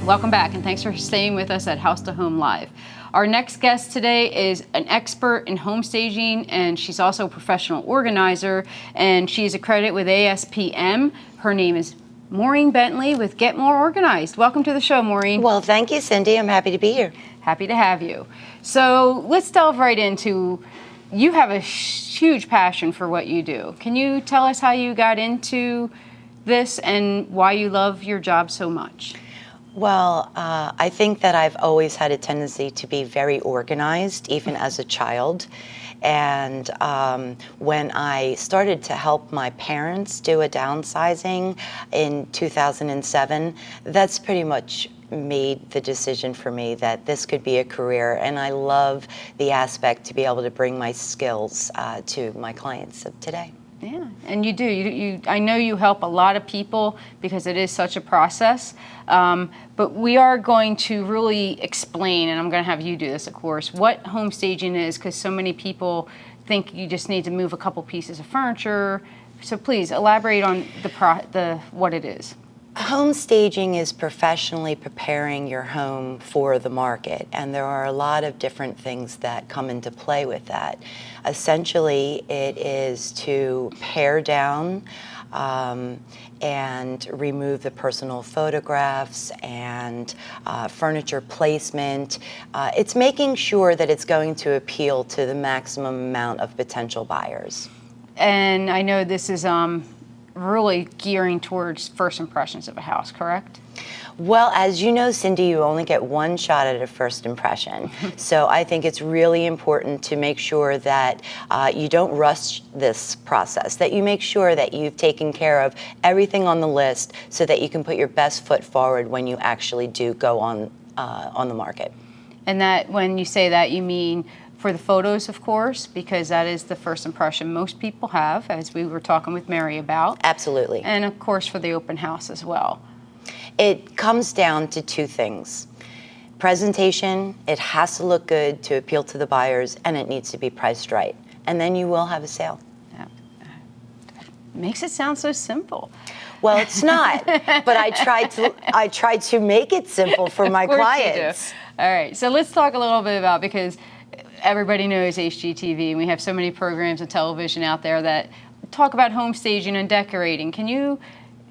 Welcome back, and thanks for staying with us at House to Home Live. Our next guest today is an expert in home staging, and she's also a professional organizer, and she's accredited with ASPM. Her name is Maureen Bentley with Get More Organized. Welcome to the show, Maureen. Well, thank you, Cindy. I'm happy to be here. Happy to have you. So let's delve right into, you have a huge passion for what you do. Can you tell us how you got into this and why you love your job so much? Well, I think that I've always had a tendency to be very organized, even as a child. And when I started to help my parents do a downsizing in 2007, that's pretty much made the decision for me that this could be a career. And I love the aspect to be able to bring my skills to my clients of today. Yeah, and you do. I know you help a lot of people because it is such a process. But we are going to really explain, and I'm going to have you do this, of course, what home staging is, because so many people think you just need to move a couple pieces of furniture. So please elaborate on what it is. Home staging is professionally preparing your home for the market, and there are a lot of different things that come into play with that. Essentially, it is to pare down and remove the personal photographs and furniture placement. It's making sure that it's going to appeal to the maximum amount of potential buyers. And I know this is really gearing towards first impressions of a house, correct? Well, as you know, Cindy, you only get one shot at a first impression. So I think it's really important to make sure that you don't rush this process, that you make sure that you've taken care of everything on the list so that you can put your best foot forward when you actually do go on the market. And that, when you say that, you mean for the photos, of course, because that is the first impression most people have, as we were talking with Mary about. Absolutely. And of course for the open house as well. It comes down to two things. Presentation, it has to look good to appeal to the buyers, and it needs to be priced right. And then you will have a sale. Yeah. Makes it sound so simple. Well, it's not, but I try to make it simple for my clients. You do. All right, so let's talk a little bit about, because everybody knows HGTV, and we have so many programs on television out there that talk about home staging and decorating.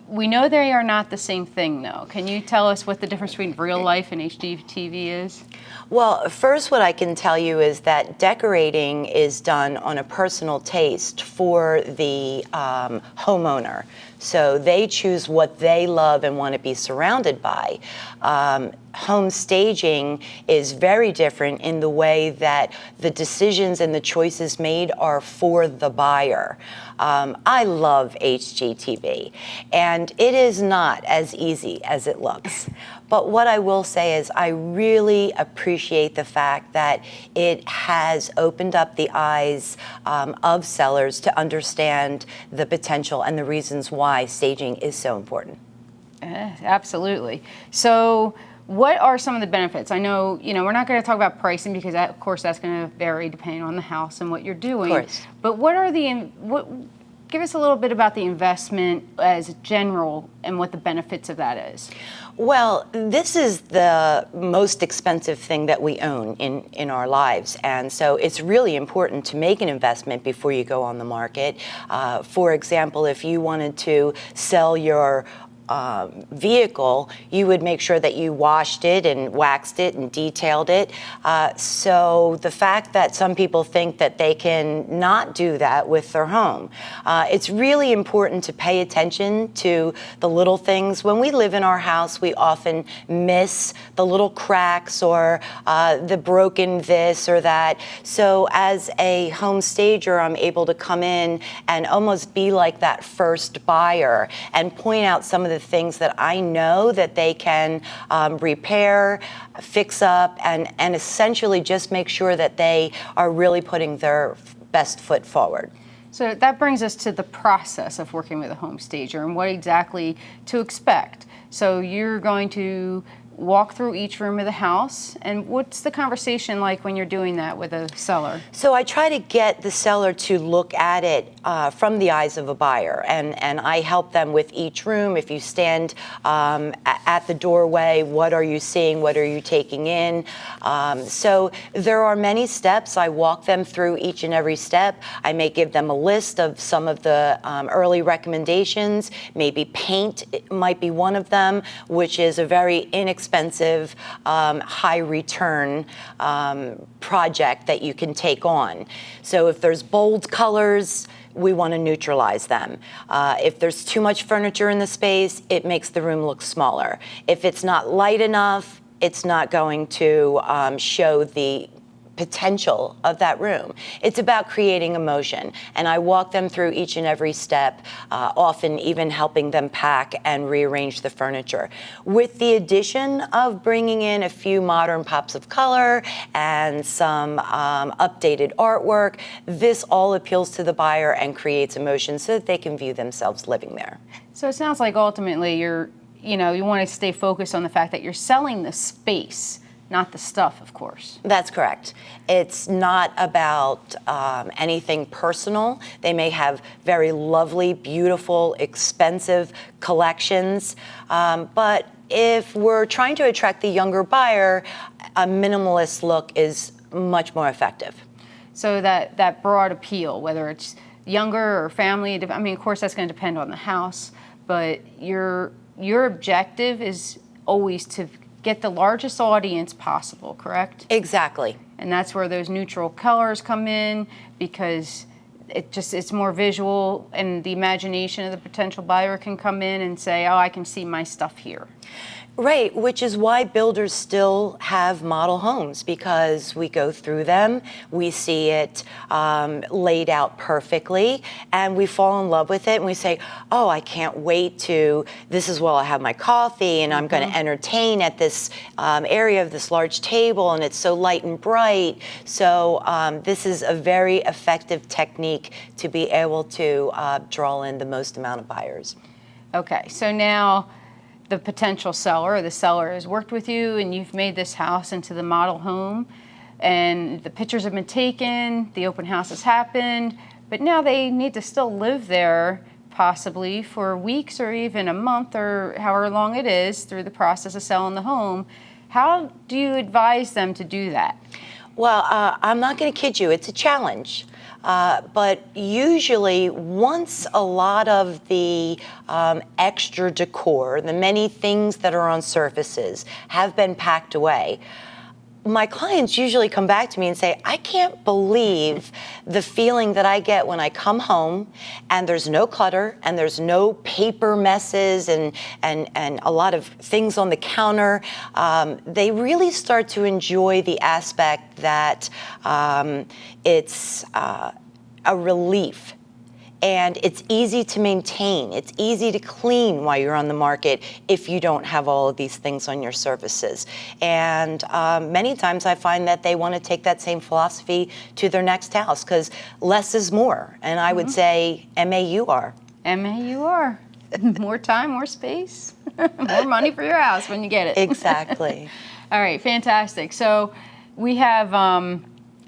We know they are not the same thing, though. Can you tell us what the difference between real life and HGTV is? Well, first, what I can tell you is that decorating is done on a personal taste for the homeowner. So they choose what they love and want to be surrounded by. Home staging is very different in the way that the decisions and the choices made are for the buyer. I love HGTV, and it is not as easy as it looks. But what I will say is I really appreciate the fact that it has opened up the eyes of sellers to understand the potential and the reasons why staging is so important. Absolutely. So what are some of the benefits? I know, we're not going to talk about pricing because, of course, that's going to vary depending on the house and what you're doing. Of course. But give us a little bit about the investment as general and what the benefits of that is. Well, this is the most expensive thing that we own in our lives. And so it's really important to make an investment before you go on the market. For example, if you wanted to sell your vehicle, you would make sure that you washed it and waxed it and detailed it. So the fact that some people think that they can not do that with their home, it's really important to pay attention to the little things. When we live in our house, we often miss the little cracks or the broken this or that. So as a home stager, I'm able to come in and almost be like that first buyer and point out some of the things that I know that they can repair, fix up, and essentially just make sure that they are really putting their best foot forward. So that brings us to the process of working with a home stager and what exactly to expect. So you're going to walk through each room of the house. And what's the conversation like when you're doing that with a seller? So I try to get the seller to look at it from the eyes of a buyer, and I help them with each room. If you stand at the doorway, what are you seeing? What are you taking in? So there are many steps. I walk them through each and every step. I may give them a list of some of the early recommendations. Maybe paint might be one of them, which is a very inexpensive, high return project that you can take on. So if there's bold colors, we want to neutralize them. If there's too much furniture in the space, it makes the room look smaller. If it's not light enough, it's not going to show the potential of that room. It's about creating emotion, and I walk them through each and every step, often even helping them pack and rearrange the furniture. With the addition of bringing in a few modern pops of color and some updated artwork, this all appeals to the buyer and creates emotion so that they can view themselves living there. So it sounds like ultimately you want to stay focused on the fact that you're selling the space, not the stuff, of course. That's correct. It's not about anything personal. They may have very lovely, beautiful, expensive collections, but if we're trying to attract the younger buyer, a minimalist look is much more effective. So that broad appeal, whether it's younger or family, I mean, of course, that's going to depend on the house, but your objective is always to get the largest audience possible, correct? Exactly. And that's where those neutral colors come in, because it's more visual, and the imagination of the potential buyer can come in and say, oh, I can see my stuff here. Right, which is why builders still have model homes, because we go through them, we see it laid out perfectly, and we fall in love with it, and we say, oh, I can't wait this is where I'll have my coffee, and I'm going to entertain at this area of this large table, and it's so light and bright. So this is a very effective technique to be able to draw in the most amount of buyers. Okay, so now the potential seller or the seller has worked with you and you've made this house into the model home, and the pictures have been taken, the open house has happened, but now they need to still live there possibly for weeks or even a month or however long it is through the process of selling the home. How do you advise them to do that? Well, I'm not going to kid you, it's a challenge. But usually, once a lot of the extra decor, the many things that are on surfaces, have been packed away, my clients usually come back to me and say, I can't believe the feeling that I get when I come home and there's no clutter and there's no paper messes and a lot of things on the counter. They really start to enjoy the aspect that it's a relief. And it's easy to maintain. It's easy to clean while you're on the market if you don't have all of these things on your surfaces. And many times I find that they want to take that same philosophy to their next house, because less is more. And I would say MAUR. MAUR. More time, more space, more money for your house when you get it. Exactly. All right, fantastic. So we have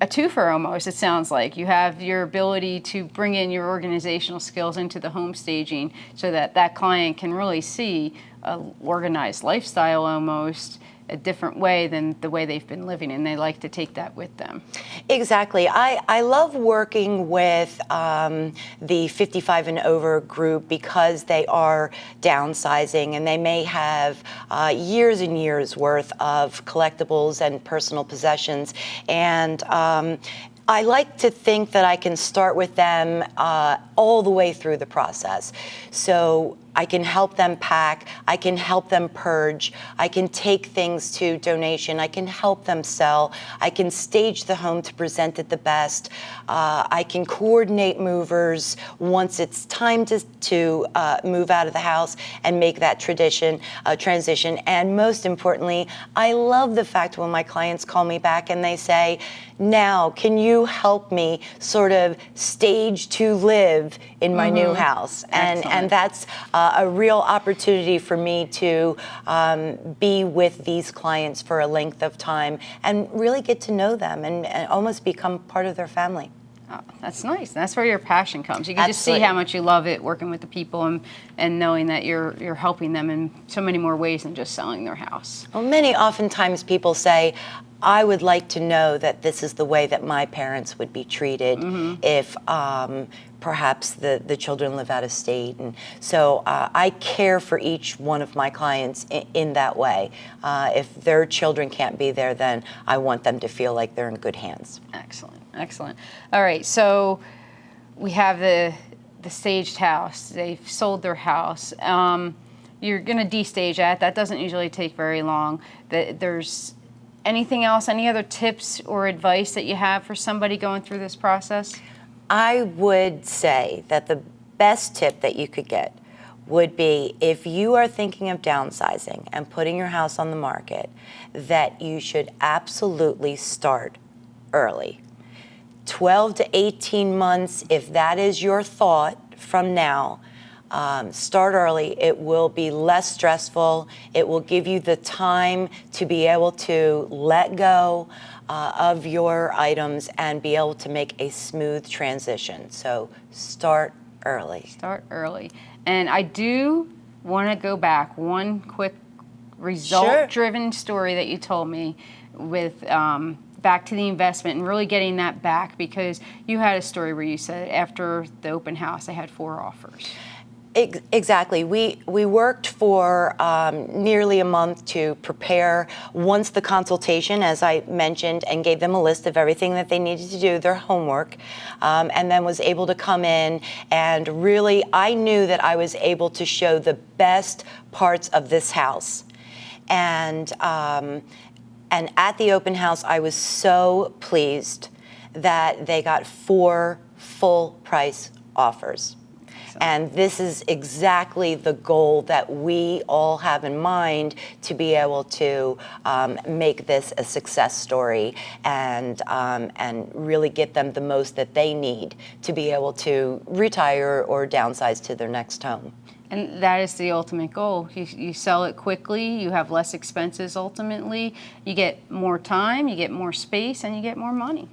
a twofer almost, it sounds like. You have your ability to bring in your organizational skills into the home staging so that that client can really see an organized lifestyle almost, a different way than the way they've been living, and they like to take that with them. Exactly. I love working with the 55 and over group because they are downsizing and they may have years and years worth of collectibles and personal possessions. And I like to think that I can start with them all the way through the process. So I can help them pack, I can help them purge, I can take things to donation, I can help them sell, I can stage the home to present it the best, I can coordinate movers once it's time to move out of the house and make that transition. And most importantly, I love the fact when my clients call me back and they say, now can you help me sort of stage to live in my new house? And that's a real opportunity for me to be with these clients for a length of time and really get to know them and almost become part of their family. Oh, that's nice. That's where your passion comes. You can just see Absolutely. how much you love it, working with the people and knowing that you're helping them in so many more ways than just selling their house. Well, oftentimes people say, I would like to know that this is the way that my parents would be treated if perhaps the children live out of state. And so I care for each one of my clients in that way. If their children can't be there, then I want them to feel like they're in good hands. Excellent, excellent. All right, so we have the staged house. They've sold their house. You're going to destage that. That doesn't usually take very long. There's anything else, any other tips or advice that you have for somebody going through this process? I would say that the best tip that you could get would be, if you are thinking of downsizing and putting your house on the market, that you should absolutely start early. 12 to 18 months, if that is your thought from now, start early. It will be less stressful. It will give you the time to be able to let go of your items and be able to make a smooth transition. So start early. Start early. And I do want to go back one quick result-driven story that you told me with back to the investment and really getting that back, because you had a story where you said after the open house they had 4 offers. Exactly. We worked for nearly a month to prepare once the consultation, as I mentioned, and gave them a list of everything that they needed to do, their homework, and then was able to come in and really, I knew that I was able to show the best parts of this house. And at the open house, I was so pleased that they got 4 full price offers. And this is exactly the goal that we all have in mind, to be able to make this a success story and really get them the most that they need to be able to retire or downsize to their next home. And that is the ultimate goal. You sell it quickly, you have less expenses ultimately, you get more time, you get more space, and you get more money.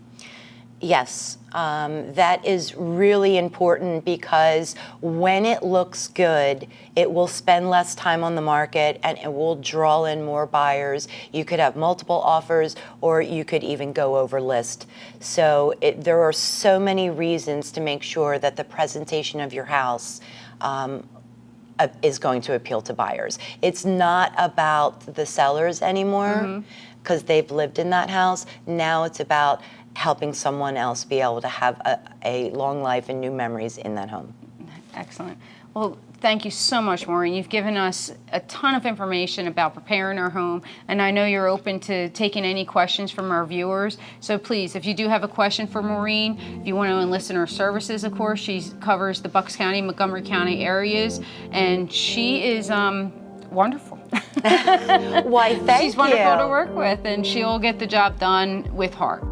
Yes, that is really important, because when it looks good, it will spend less time on the market and it will draw in more buyers. You could have multiple offers, or you could even go over list. So there are so many reasons to make sure that the presentation of your house is going to appeal to buyers. It's not about the sellers anymore, because they've lived in that house. Now it's about helping someone else be able to have a long life and new memories in that home. Excellent. Well, thank you so much, Maureen. You've given us a ton of information about preparing our home, and I know you're open to taking any questions from our viewers. So please, if you do have a question for Maureen, if you want to enlist in her services, of course, she covers the Bucks County, Montgomery County areas, and she is wonderful. Why, thank you. She's wonderful to work with, and she'll get the job done with heart.